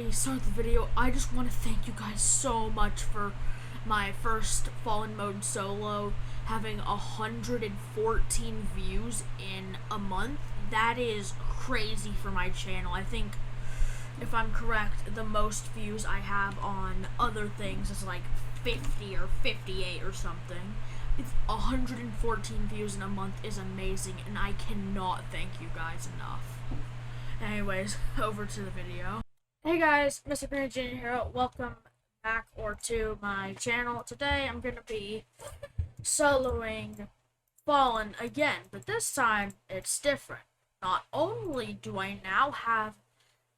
I start the video, I just want to thank you guys so much for my first Fallen Mode solo having 114 views in a month. That is crazy for my channel. I think, if I'm correct, the most views I have on other things is like 50 or 58 or something. It's 114 views in a month is amazing, and I cannot thank you guys enough. Anyways, over to the video. Hey guys, Mr. Green Jr. here. Welcome back to my channel. Today I'm gonna be soloing Fallen again, but this time it's different. Not only do I now have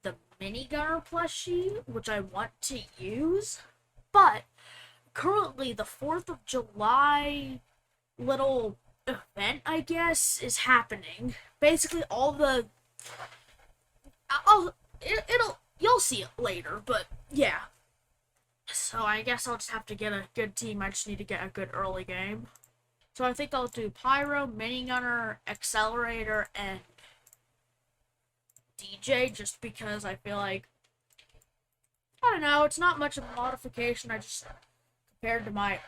the minigunner plushie, which I want to use, but currently the 4th of July little event, I guess, is happening. Basically, all the you'll see it later, but yeah. So I guess I'll just have to get a good team. I just need to get a good early game. So I think I'll do Pyro, Minigunner, Accelerator, and DJ, just because I feel like, I don't know, it's not much of a modification. I just, compared to my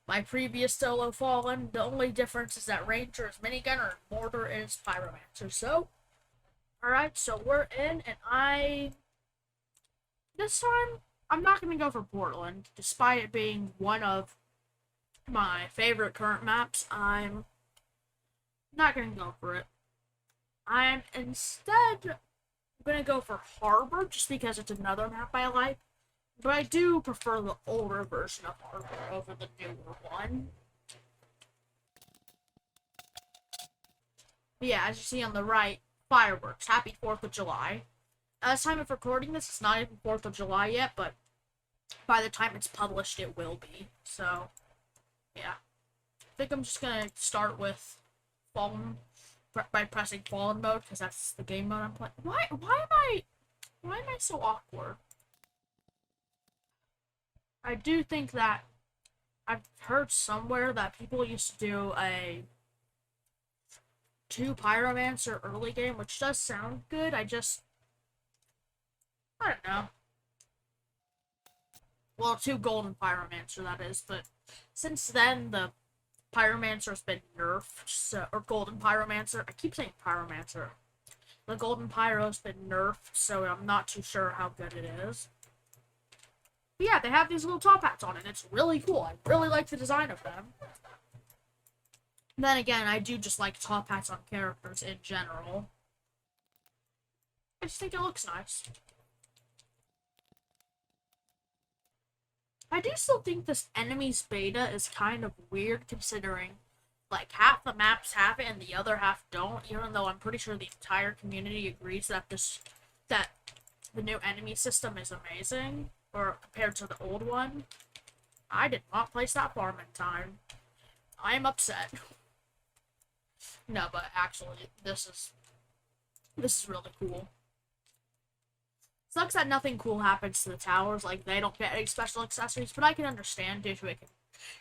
my previous solo Fallen, the only difference is that Ranger is Minigunner and Mortar is Pyromancer. So alright, so we're in, and this time, I'm not going to go for Portland, despite it being one of my favorite current maps. I'm not going to go for it. I'm instead going to go for Harbor, just because it's another map I like, but I do prefer the older version of Harbor over the newer one. But yeah, as you see on the right, fireworks. Happy 4th of July. At the time of recording this, it's not even 4th of July yet, but by the time it's published, it will be. So, yeah. I think I'm just going to start with Fallen, by pressing Fallen mode, because that's the game mode I'm playing. Why am I so awkward? I do think that I've heard somewhere that people used to do a 2 Pyromancer early game, which does sound good. I don't know. Well, 2 Golden Pyromancer, that is, but since then, the Pyromancer's been nerfed, so, or Golden Pyromancer. I keep saying Pyromancer. The Golden Pyro's been nerfed, so I'm not too sure how good it is. But yeah, they have these little top hats on it, and it's really cool. I really like the design of them. Then again, I do just like top hats on characters in general. I just think it looks nice. I do still think this enemies beta is kind of weird, considering like half the maps have it and the other half don't, even though I'm pretty sure the entire community agrees that the new enemy system is amazing, or compared to the old one. I did not place that farm in time. I am upset. No, but actually, this is really cool. Sucks that nothing cool happens to the towers, like they don't get any special accessories, but I can understand due to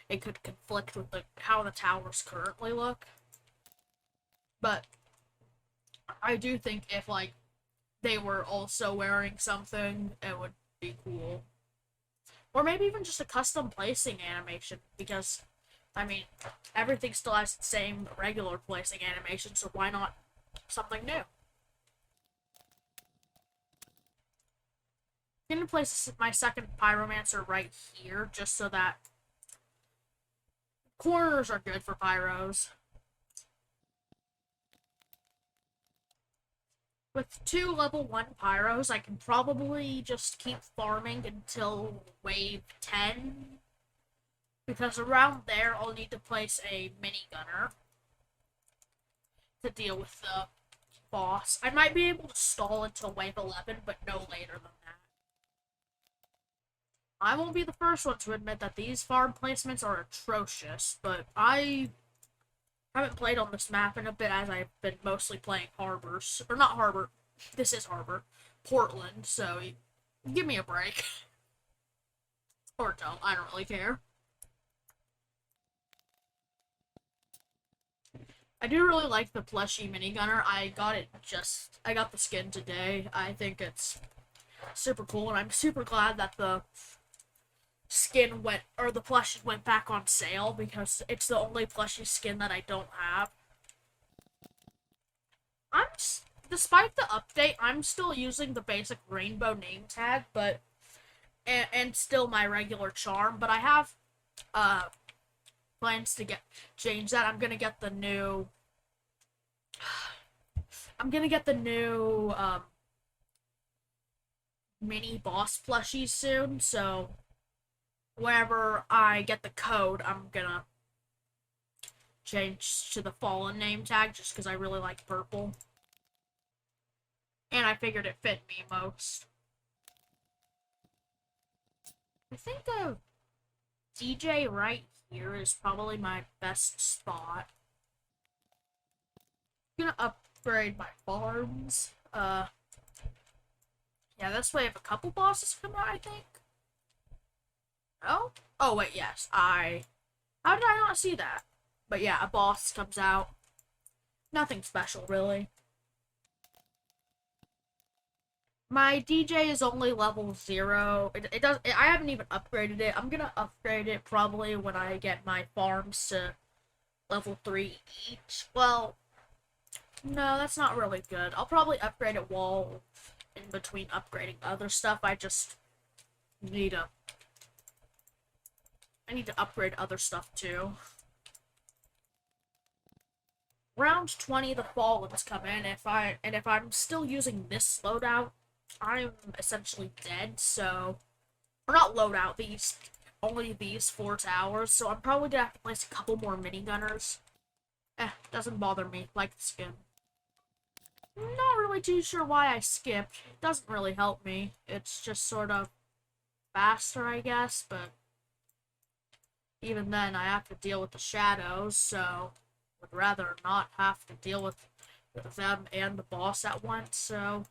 it could conflict with how the towers currently look. But I do think if like they were also wearing something, it would be cool. Or maybe even just a custom placing animation, because I mean, everything still has the same regular placing animation, so why not something new? I'm gonna place my second Pyromancer right here, just so that corners are good for Pyros. With 2 level 1 Pyros, I can probably just keep farming until wave 10. Because around there, I'll need to place a minigunner to deal with the boss. I might be able to stall until wave 11, but no later than that. I won't be the first one to admit that these farm placements are atrocious, but I haven't played on this map in a bit, as I've been mostly playing Harbors. Or not Harbor. This is Harbor. Portland, so give me a break. Or don't. I don't really care. I do really like the plushie minigunner. I got the skin today. I think it's super cool, and I'm super glad that the the plushie went back on sale because it's the only plushie skin that I don't have. I'm Despite the update, I'm still using the basic rainbow name tag, but and still my regular charm. But I have uh plans to get change that. I'm gonna get the new mini boss plushies soon. So whenever I get the code, I'm gonna change to the Fallen name tag just because I really like purple. And I figured it fit me most. I think a DJ right here is probably my best spot. I'm gonna upgrade my farms. Yeah, this way if a couple bosses come out, I think. Oh? Oh, wait, yes. How did I not see that? But yeah, a boss comes out. Nothing special, really. My DJ is only level 0. I haven't even upgraded it. I'm gonna upgrade it probably when I get my farms to level 3 each. Well, no, that's not really good. I'll probably upgrade it while in between upgrading other stuff. Need a I need to upgrade other stuff too. Round 20, the Fallens come in. If I'm still using this loadout, I'm essentially dead. So, or not loadout. Only these 4 towers. So I'm probably gonna have to place a couple more minigunners. Doesn't bother me. Like the skin. Not really too sure why I skipped. It doesn't really help me. It's just sort of faster, I guess, but even then I have to deal with the shadows, so would rather not have to deal with them and the boss at once, so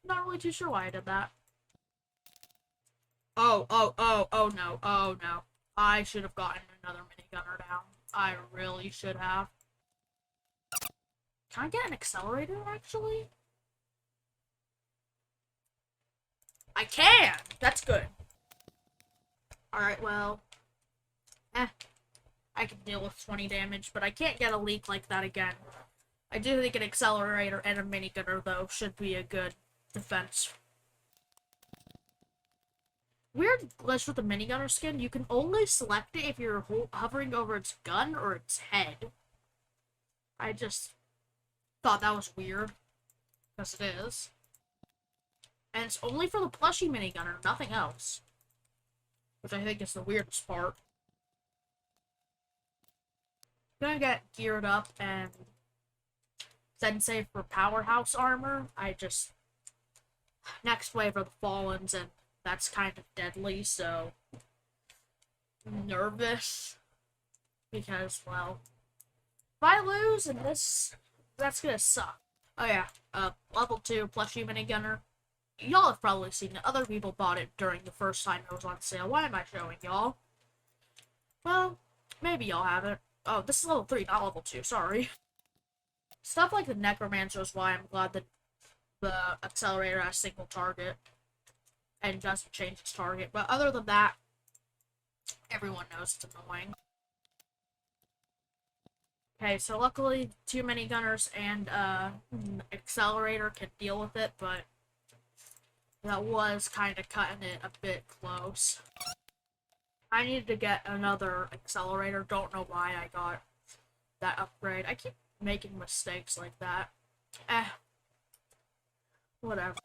not really too sure why I did that. Oh no, oh no. I should have gotten another minigunner down. I really should have. Can I get an accelerator, actually? I can! That's good. Alright, well. I can deal with 20 damage, but I can't get a leak like that again. I do think an accelerator and a minigunner, though, should be a good defense. Weird glitch with the minigunner skin. You can only select it if you're hovering over its gun or its head. I just thought that was weird. Because it is. And it's only for the plushie minigunner, nothing else. Which I think is the weirdest part. Gonna get geared up and then save for powerhouse armor. Next wave are the Fallens, and that's kind of deadly, so nervous because, well, if I lose in this, that's gonna suck. Oh yeah, level 2 plushie minigunner. Y'all have probably seen it. Other people bought it during the first time it was on sale. Why am I showing y'all? Well, maybe y'all haven't. Oh, this is level 3, not level 2, sorry. Stuff like the Necromancer is why I'm glad that the accelerator has single target and doesn't change its target. But other than that, everyone knows it's annoying. Okay, so luckily 2 minigunners and accelerator can deal with it, but that was kind of cutting it a bit close. I needed to get another accelerator. Don't know why I got that upgrade. I keep making mistakes like that. Whatever.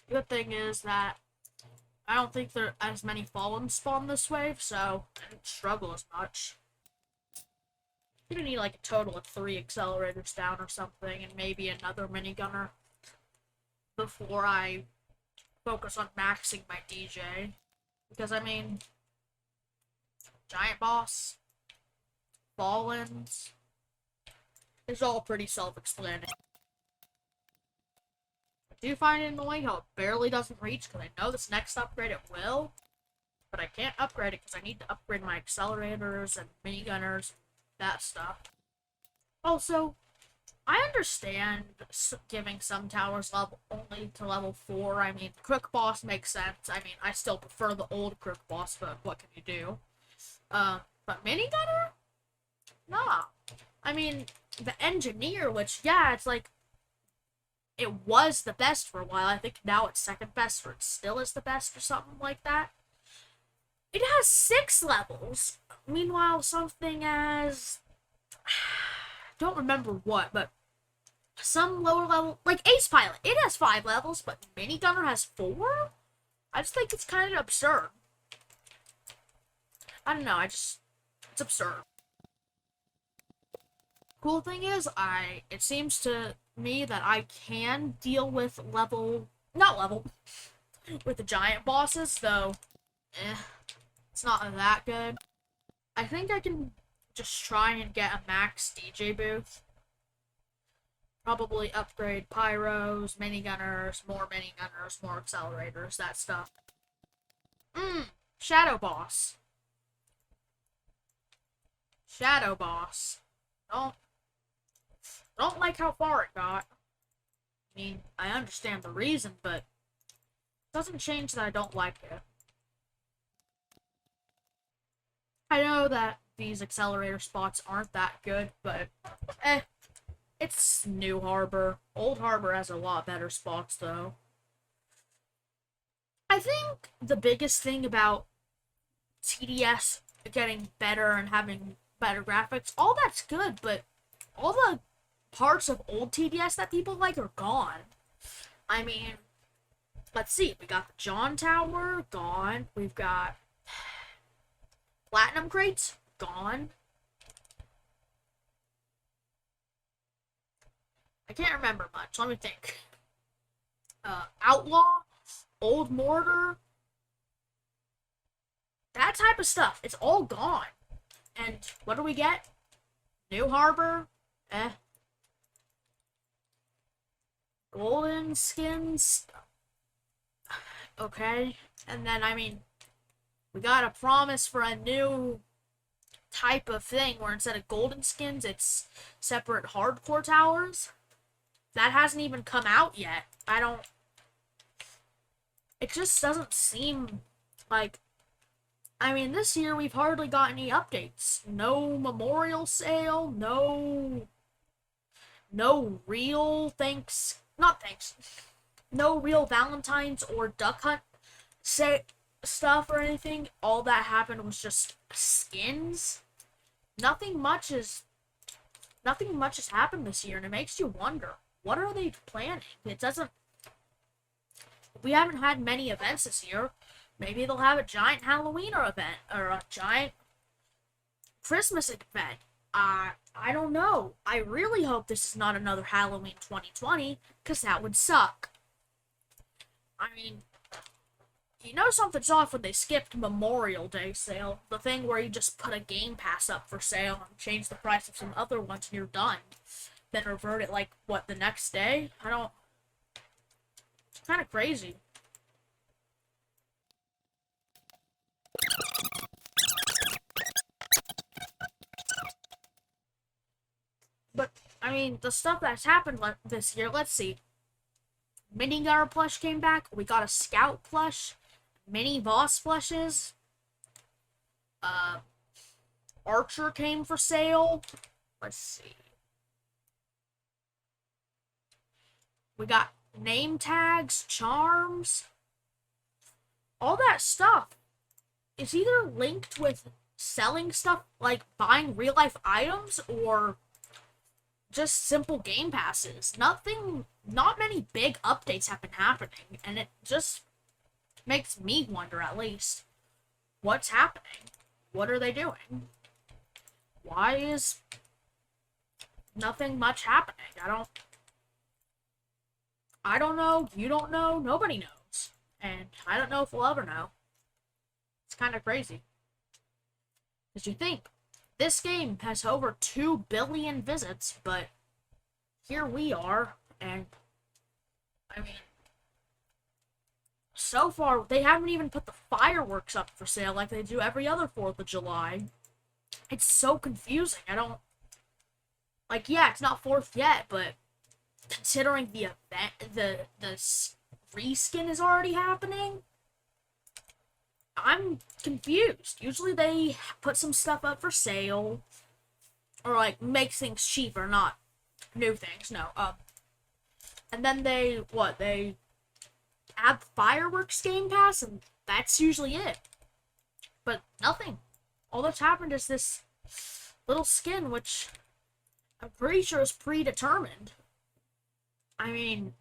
Good thing is that I don't think there are as many Fallen spawn this wave, so I didn't struggle as much. I'm gonna need like a total of 3 accelerators down or something, and maybe another minigunner before I focus on maxing my DJ. Because, I mean, giant boss, Fallens, it's all pretty self-explanatory. I do find it annoying how it barely doesn't reach, because I know this next upgrade it will, but I can't upgrade it because I need to upgrade my accelerators and minigunners and that stuff. Also, I understand giving some towers level only to level 4. I mean, Quick Boss makes sense. I mean, I still prefer the old Quick Boss, but what can you do? But Minigunner? Nah. I mean, the Engineer, which, yeah, it's like, it was the best for a while. I think now it's second best, or it still is the best, or something like that. It has 6 levels. Meanwhile, something as... don't remember what, but some lower level, like Ace Pilot, it has 5 levels, but Minigunner has 4? I just think it's kind of absurd. I don't know, it's absurd. Cool thing is, it seems to me that I can deal with with the giant bosses, though, it's not that good. I think I can just try and get a max DJ booth. Probably upgrade pyros, minigunners, more accelerators, that stuff. Shadow boss. Shadow boss. Don't like how far it got. I mean, I understand the reason, but it doesn't change that I don't like it. I know that these accelerator spots aren't that good, but it's New Harbor. Old Harbor has a lot better spots, though. I think the biggest thing about TDS getting better and having better graphics, all that's good, but all the parts of old TDS that people like are gone. I mean, let's see. We got the John Tower, gone. We've got Platinum Crates, gone. I can't remember much. Let me think. Outlaw, Old Mortar, that type of stuff. It's all gone. And what do we get? New Harbor, golden skins, okay. And then, I mean, we got a promise for a new type of thing where instead of golden skins, it's separate hardcore towers. That hasn't even come out yet. It just doesn't seem like... I mean, this year we've hardly got any updates. No memorial sale, no real no real Valentine's or Duck Hunt stuff or anything. All that happened was just skins. Nothing much has happened this year, and it makes you wonder, what are they planning? We haven't had many events this year. Maybe they'll have a giant Halloween event, or a giant Christmas event. I don't know. I really hope this is not another Halloween 2020, because that would suck. I mean, you know something's off when they skipped Memorial Day sale. The thing where you just put a Game Pass up for sale and change the price of some other ones and you're done. Then revert it, like, the next day? It's kind of crazy. But, I mean, the stuff that's happened this year, let's see. Minigunner plush came back. We got a Scout plush. Mini boss plushes. Archer came for sale. Let's see. We got name tags, charms. All that stuff is either linked with selling stuff, like buying real life items, or just simple game passes. Not many big updates have been happening, and it just makes me wonder, at least, what's happening? What are they doing? Why is nothing much happening? I don't know, you don't know, nobody knows. And I don't know if we'll ever know. It's kind of crazy. Because you think, this game has over 2 billion visits, but here we are, and I mean, so far, they haven't even put the fireworks up for sale like they do every other 4th of July. It's so confusing. Like, yeah, it's not fourth yet, but considering the event, reskin is already happening, I'm confused. Usually they put some stuff up for sale, or like make things cheaper, not new things. No, and then they add the fireworks game pass, and that's usually it. But nothing. All that's happened is this little skin, which I'm pretty sure is predetermined. I mean,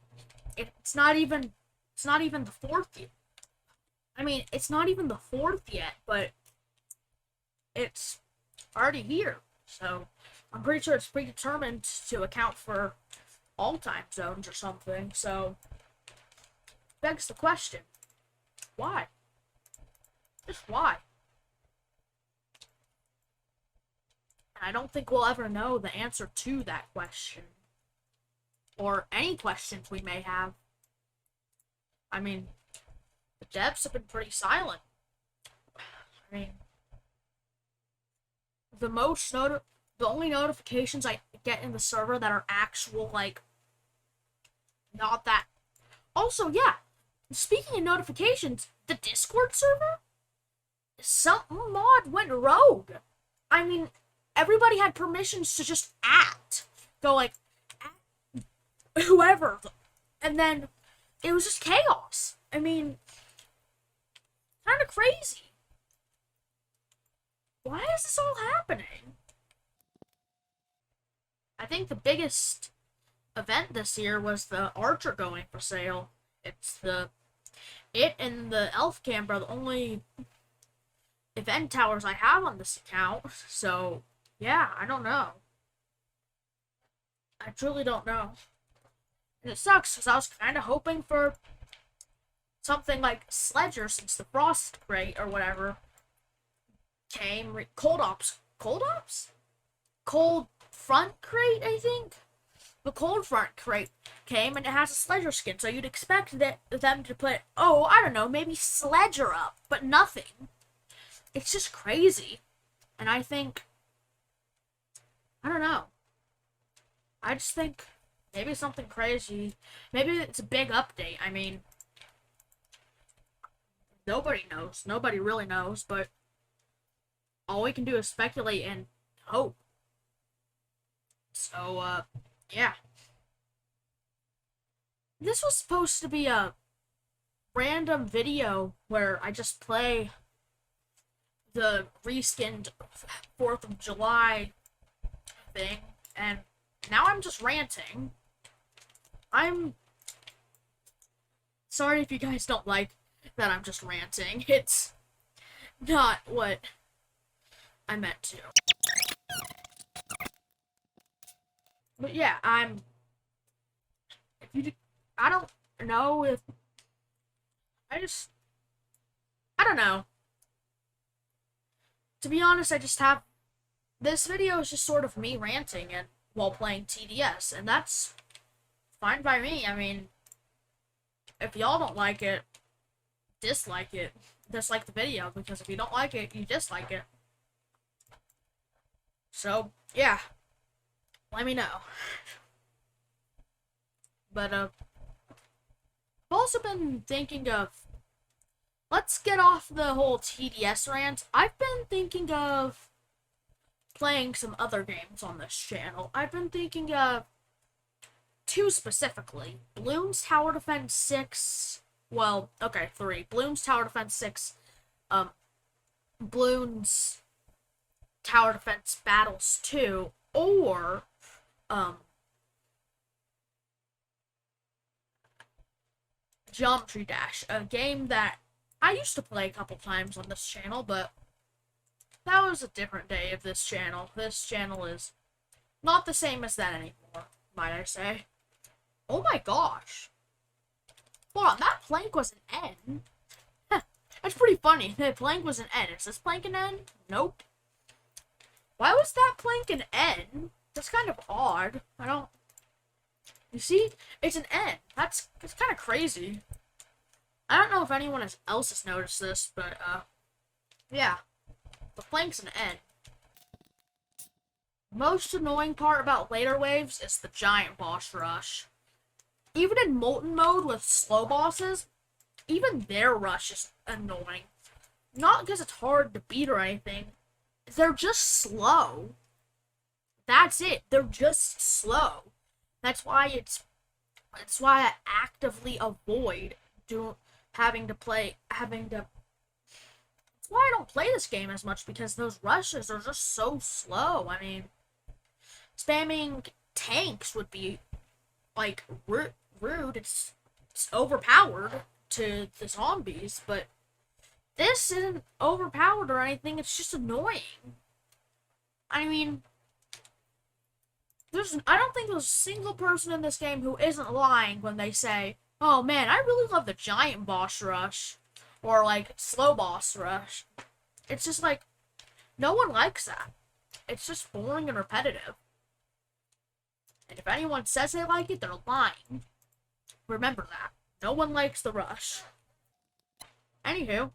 it's not even the fourth yet. I mean, it's not even the fourth yet, but it's already here. So I'm pretty sure it's predetermined to account for all time zones or something. So begs the question, why? Just why? And I don't think we'll ever know the answer to that question. Or any questions we may have. I mean, the devs have been pretty silent. I mean, the only notifications I get in the server that are actual, like, not that. Also, yeah, speaking of notifications, the Discord server, some mod went rogue. I mean, everybody had permissions to just go like, whoever, and then it was just chaos. I mean, kind of crazy. Why is this all happening? I think the biggest event this year was the Archer going for sale. It and the Elf Camp are the only event towers I have on this account. So, yeah, I don't know. I truly don't know. And it sucks because I was kind of hoping for something like Sledger, since the Frost Crate or whatever came. Cold Front Crate, I think? The Cold Front Crate came and it has a Sledger skin, so you'd expect them to put, I don't know, maybe Sledger up, but nothing. It's just crazy. And I don't know. I just think maybe something crazy. Maybe it's a big update. I mean, nobody knows. Nobody really knows, but all we can do is speculate and hope. So, yeah. This was supposed to be a random video where I just play the reskinned 4th of July thing, and now I'm just ranting. I'm sorry if you guys don't like that I'm just ranting. It's not what I meant to. But yeah, I don't know if, I don't know. To be honest, this video is just sort of me ranting and while playing TDS, and that's fine by me. I mean, if y'all don't like it, dislike it. Dislike the video, because if you don't like it, you dislike it. So, yeah. Let me know. But, I've also been thinking of, let's get off the whole TDS rant. I've been thinking of playing some other games on this channel. I've been thinking of two specifically. Bloons Tower Defense 6. Well, okay, 3. Bloons Tower Defense 6. Bloons Tower Defense Battles 2. Or, Geometry Dash. A game that I used to play a couple times on this channel, but that was a different day of this channel. This channel is not the same as that anymore, might I say. Oh my gosh. Hold on, that plank was an N. That's pretty funny. The plank was an N. Is this plank an N? Nope. Why was that plank an N? That's kind of odd. You see? It's an N. It's kind of crazy. I don't know if anyone else has noticed this, but, yeah. The plank's an N. Most annoying part about later waves is the giant boss rush. Even in Molten mode with slow bosses, even their rush is annoying. Not because it's hard to beat or anything. They're just slow. That's it. They're just slow. That's why I actively avoid having to. That's why I don't play this game as much, because those rushes are just so slow. I mean, spamming tanks would be like rude. It's overpowered to the zombies, but this isn't overpowered or anything. It's just annoying. I mean, I don't think there's a single person in this game who isn't lying when they say, "Oh man, I really love the giant boss rush," or like slow boss rush. It's just like no one likes that. It's just boring and repetitive. And if anyone says they like it, they're lying. Remember that. No one likes the rush. Anywho,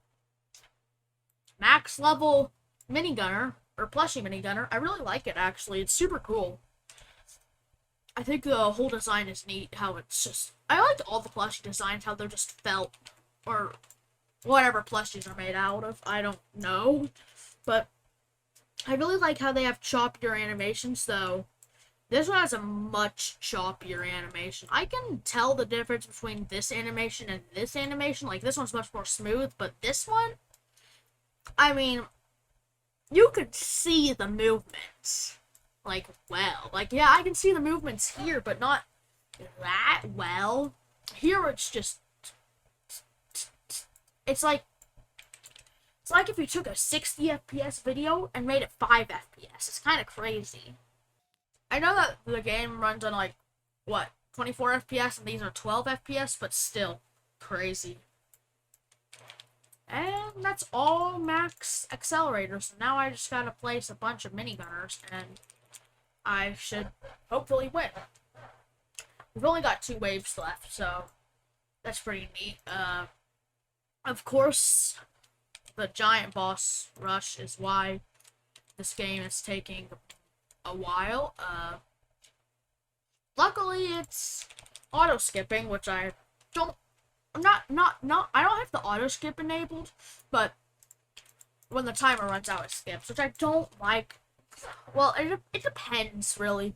max level minigunner, or plushie minigunner. I really like it, actually. It's super cool. I think the whole design is neat, how it's just... I like all the plushie designs, how they're just felt, or whatever plushies are made out of. I don't know. But I really like how they have choppier animations, though. This one has a much choppier animation. I can tell the difference between this animation and this animation. Like, this one's much more smooth, but this one, I mean, you could see the movements, like, well. Like, yeah, I can see the movements here, but not that well. Here, it's just, it's like if you took a 60 FPS video and made it 5 FPS. It's kind of crazy. I know that the game runs on, like, what, 24 FPS, and these are 12 FPS, but still crazy. And that's all max accelerators. So now I just gotta place a bunch of minigunners, and I should hopefully win. We've only got 2 waves left, so that's pretty neat. Of course, the giant boss rush is why this game is taking a while. Luckily it's auto skipping, which I don't. I don't have the auto skip enabled, but when the timer runs out, it skips, which I don't like. Well, it depends really,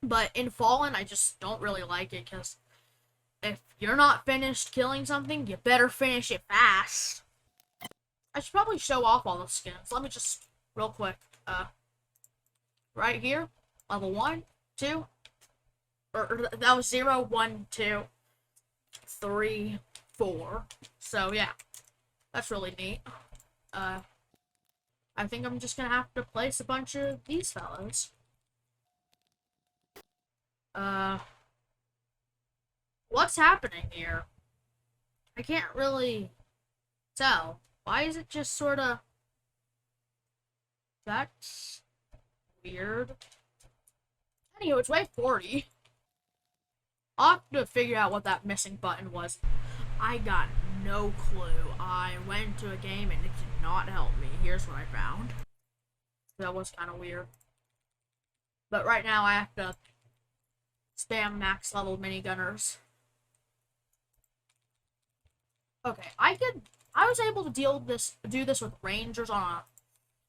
but in Fallen, I just don't really like it, because if you're not finished killing something, you better finish it fast. I should probably show off all the skins. Let me just real quick. Right here, level 1, 2, or that was 0, 1, 2, 3, 4. So yeah, that's really neat. I think I'm just gonna have to place a bunch of these fellas. What's happening here? I can't really tell. Why is it just sorta... That's weird. Anyway, it's wave 40. I'll have to figure out what that missing button was. I got no clue. I went to a game and it did not help me. Here's what I found. That was kind of weird. But right now I have to spam max level minigunners. Okay, I was able to do this with Rangers on a...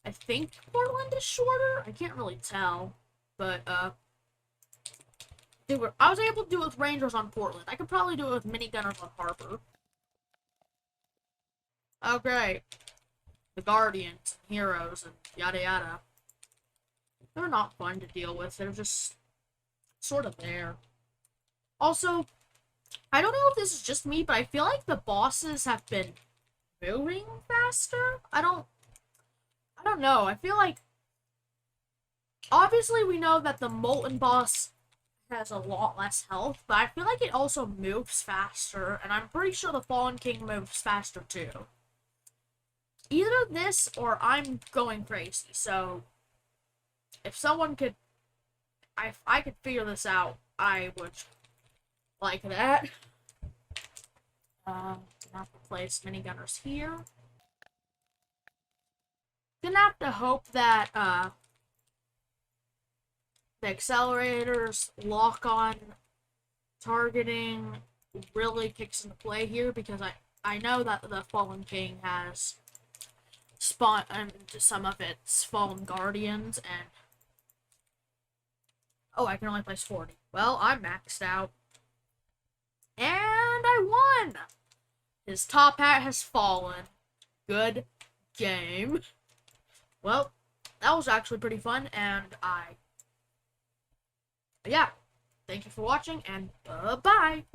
I think Portland is shorter? I can't really tell. But, I was able to do it with Rangers on Portland. I could probably do it with minigunners on Harbor. Oh, great. The Guardians, and Heroes, and yada yada. They're not fun to deal with. They're just sort of there. Also, I don't know if this is just me, but I feel like the bosses have been moving faster. I don't know. I feel like... Obviously, we know that the Molten boss has a lot less health, but I feel like it also moves faster, and I'm pretty sure the Fallen King moves faster too. Either this or I'm going crazy, so if someone could... If I could figure this out, I would like that. Gonna have to place minigunners here. Gonna have to hope that, the accelerators, lock-on targeting really kicks into play here because I know that the Fallen King has spawned some of its Fallen Guardians, and oh, I can only place 40. Well, I'm maxed out. And I won! His top hat has fallen. Good game. Well, that was actually pretty fun, and yeah. Thank you for watching, and bye-bye!